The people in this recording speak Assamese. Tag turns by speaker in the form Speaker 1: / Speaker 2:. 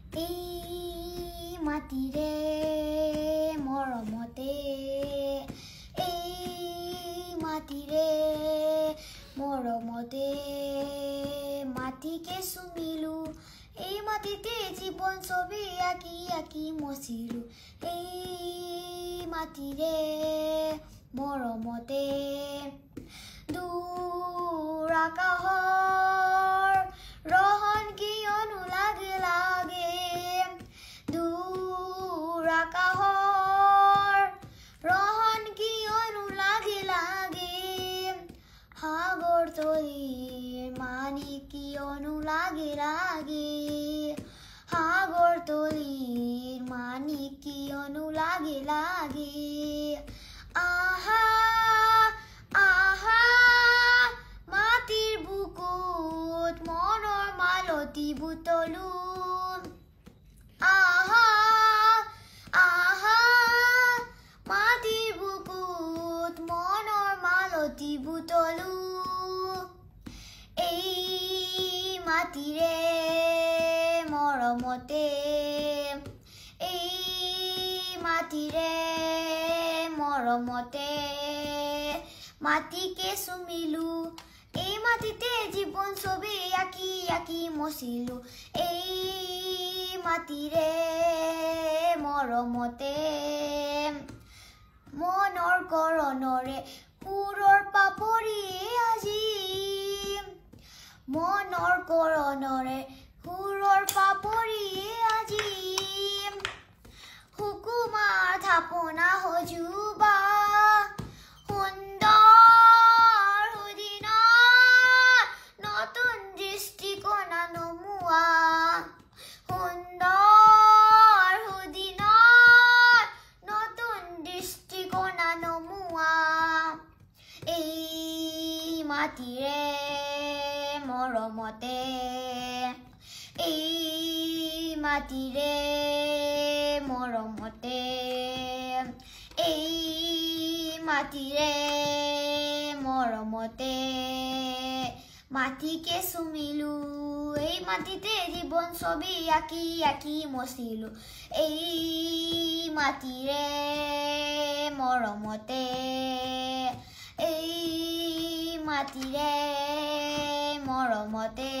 Speaker 1: এই মাটিৰে মৰমতে এই মাটিৰে মৰমতে মাটিকে চুমিলো এই মাটিতে জীৱন ছবি আঁকি আঁকি মচিলো এই মাটিৰে মৰমতে দূৰ আকাশৰ ৰহন কিয়নো লাগে লাগে দূৰ আকাশৰ ৰহন কিয়নো লাগে লাগে সাগৰ তলিৰ মানি কিয়নো লাগে লাগে সাগৰ তলিৰ মানি কিয়নো লাগে লাগে আহা আহা মাটিৰ বুকুত মনৰ মালতী বুটলো আহা আহা মাটিৰ বুকুত মনৰ মালতী বুটলো এই মাটিৰে মৰমতে এই মাটিৰে মৰমতে মাটিকে চুমিলো এই মাটিতে জীৱন ছবি আঁকি আঁকি মচিলো এই মাটিৰে মৰমতে মনৰ কৰণৰে সুৰৰ পাপৰিয়ে আজি মনৰ কৰণৰে সুৰৰ পাপৰিয়ে আজি সুকুমাৰ থাপনা সজুবা সুন্দৰ সুদিনৰ নতুন দৃষ্টিকোণা নমোৱা সুন্দৰ সুদিনৰ নতুন দৃষ্টিকোণা নমোৱা এই মাটিৰে মৰমতে এই মাটিৰে মৰমতে এই মাটিৰে মৰমতে মাটিকে চুমিলো এই মাটিতে জীৱন ছবি আঁকি আঁকি মচিলো এই মাটিৰে মৰমতে এই মাটিৰে মৰমতে